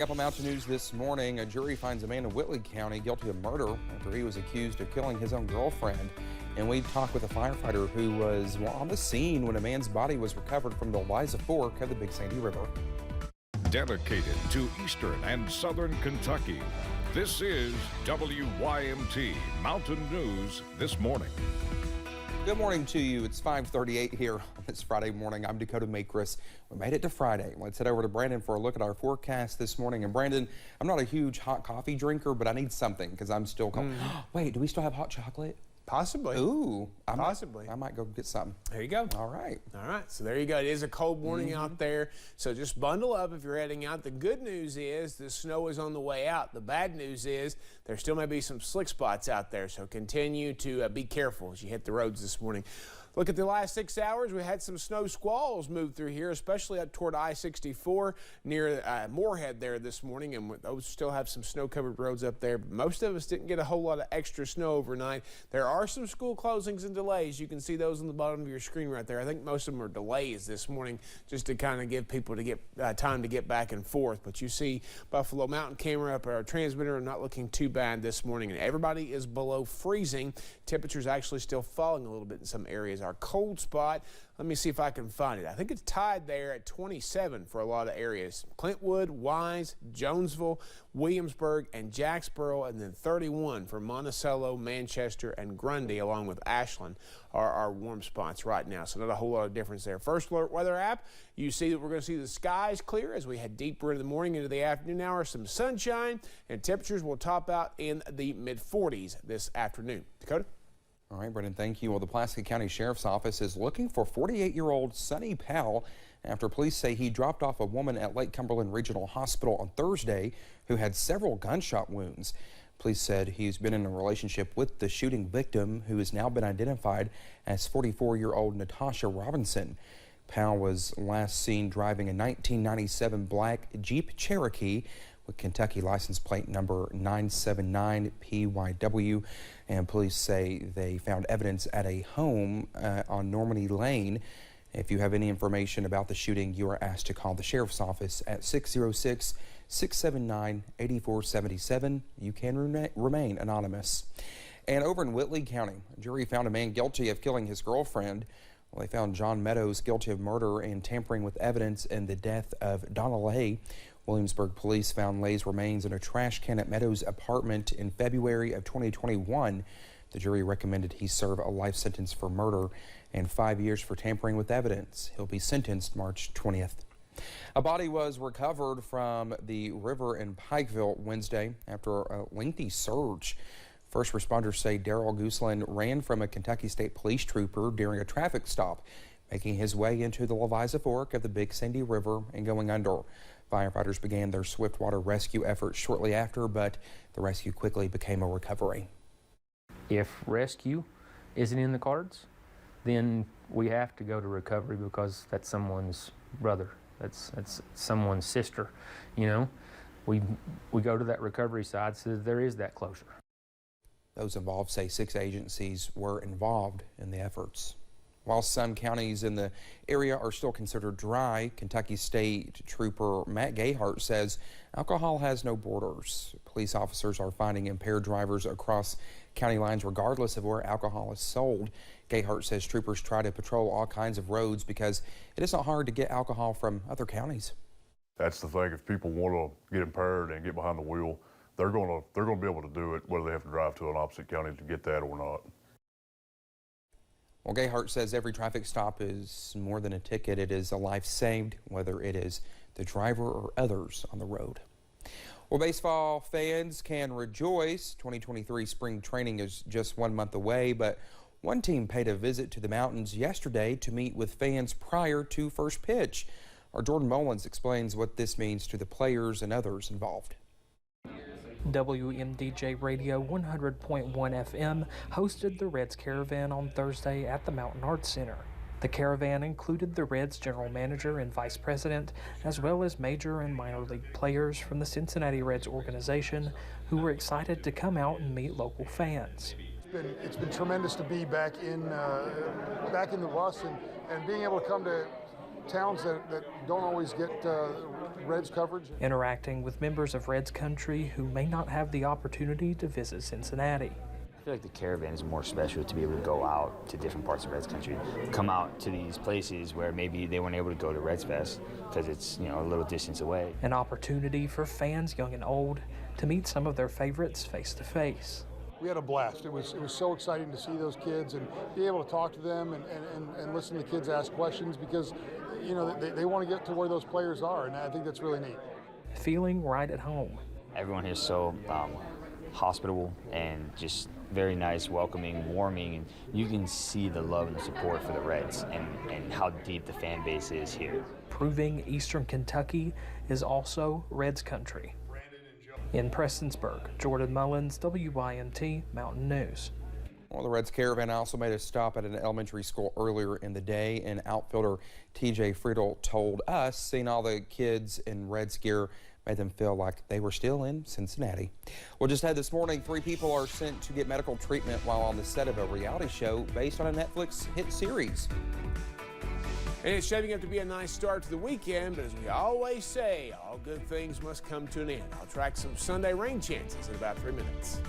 Apple Mountain News this morning, a jury finds a man in Whitley County guilty of murder after he was accused of killing his own girlfriend. And we talked with a firefighter who was on the scene when a man's body was recovered from the Eliza Fork of the Big Sandy River. Dedicated to Eastern and Southern Kentucky, this is WYMT Mountain News This Morning. Good morning to you. It's 5:38 here on this Friday morning. I'm Dakota Makris. We made it to Friday. Let's head over to Brandon for a look at our forecast this morning. And Brandon, I'm not a huge hot coffee drinker, but I need something because I'm still cold. Wait, do we still have hot chocolate? Possibly. Ooh. Possibly. I might go get some. There you go. All right. All right. So there you go. It is a cold morning out there. So just bundle up if you're heading out. The good news is the snow is on the way out. The bad news is there still may be some slick spots out there. So continue to be careful as you hit the roads this morning. Look at the last 6 hours. We had some snow squalls move through here, especially up toward I-64 near Moorhead there this morning. And those still have some snow-covered roads up there. But most of us didn't get a whole lot of extra snow overnight. There are some school closings and delays. You can see those on the bottom of your screen right there. I think most of them are delays this morning just to kind of give people to get time to get back and forth. But you see Buffalo Mountain camera up our transmitter are not looking too bad this morning. And everybody is below freezing. Temperatures actually still falling a little bit in some areas. Our cold spot, let me see if I can find it. I think it's tied there at 27 for a lot of areas. Clintwood, Wise, Jonesville, Williamsburg, and Jacksboro, and then 31 for Monticello, Manchester, and Grundy, along with Ashland, are our warm spots right now. So not a whole lot of difference there. First alert weather app, you see that we're going to see the skies clear as we head deeper into the morning into the afternoon hours. Some sunshine, and temperatures will top out in the mid-40s this afternoon. Dakota? All right, Brendan, thank you. Well, the Pulaski County Sheriff's Office is looking for 48-year-old Sonny Powell after police say he dropped off a woman at Lake Cumberland Regional Hospital on Thursday who had several gunshot wounds. Police said he's been in a relationship with the shooting victim, who has now been identified as 44-year-old Natasha Robinson. Powell was last seen driving a 1997 black Jeep Cherokee with Kentucky license plate number 979PYW, and police say they found evidence at a home on Normandy Lane. If you have any information about the shooting, you are asked to call the Sheriff's Office at 606-679-8477. You can remain anonymous. And over in Whitley County, a jury found a man guilty of killing his girlfriend. Well, they found John Meadows guilty of murder and tampering with evidence in the death of Donna Lay. Williamsburg police found Lay's remains in a trash can at Meadows' apartment in February of 2021. The jury recommended he serve a life sentence for murder and 5 years for tampering with evidence. He'll be sentenced March 20th. A body was recovered from the river in Pikeville Wednesday after a lengthy search. First responders say Daryl Gooseland ran from a Kentucky State Police trooper during a traffic stop, making his way into the Eliza Fork of the Big Sandy River and going under. Firefighters began their swiftwater rescue efforts shortly after, but the rescue quickly became a recovery. If rescue isn't in the cards, then we have to go to recovery because that's someone's brother, that's someone's sister. You know, we go to that recovery side so that there is that closure. Those involved say 6 agencies were involved in the efforts. While some counties in the area are still considered dry, Kentucky State Trooper Matt Gayhart says alcohol has no borders. Police officers are finding impaired drivers across county lines regardless of where alcohol is sold. Gayhart says troopers try to patrol all kinds of roads because it isn't hard to get alcohol from other counties. That's the thing. If people want to get impaired and get behind the wheel, they're going to be able to do it, whether they have to drive to an opposite county to get that or not. Well, Gayhart says every traffic stop is more than a ticket. It is a life saved, whether it is the driver or others on the road. Well, baseball fans can rejoice. 2023 spring training is just 1 month away, but one team paid a visit to the mountains yesterday to meet with fans prior to first pitch. Our Jordan Mullins explains what this means to the players and others involved. WMDJ Radio 100.1 FM hosted the Reds Caravan on Thursday at the Mountain Arts Center. The caravan included the Reds general manager and vice president, as well as major and minor league players from the Cincinnati Reds organization who were excited to come out and meet local fans. It's been tremendous to be back in the bus and being able to come to towns that don't always get Reds coverage. Interacting with members of Reds country who may not have the opportunity to visit Cincinnati. I feel like the Caravan is more special to be able to go out to different parts of Reds country, come out to these places where maybe they weren't able to go to Reds Fest because it's, you know, a little distance away. An opportunity for fans young and old to meet some of their favorites face to face. We had a blast. It was so exciting to see those kids and be able to talk to them and listen to kids ask questions because, you know, they want to get to where those players are, and I think that's really neat. Feeling right at home. Everyone here is so hospitable and just very nice, welcoming, warming, and you can see the love and the support for the Reds and how deep the fan base is here. Proving Eastern Kentucky is also Reds country. In Prestonsburg, Jordan Mullins, WYMT Mountain News. Well, the Reds Caravan also made a stop at an elementary school earlier in the day, and outfielder TJ Friedel told us seeing all the kids in Reds gear made them feel like they were still in Cincinnati. Well, just had this morning, 3 people are sent to get medical treatment while on the set of a reality show based on a Netflix hit series. And it's shaping up to be a nice start to the weekend, but as we always say, all good things must come to an end. I'll track some Sunday rain chances in about 3 minutes.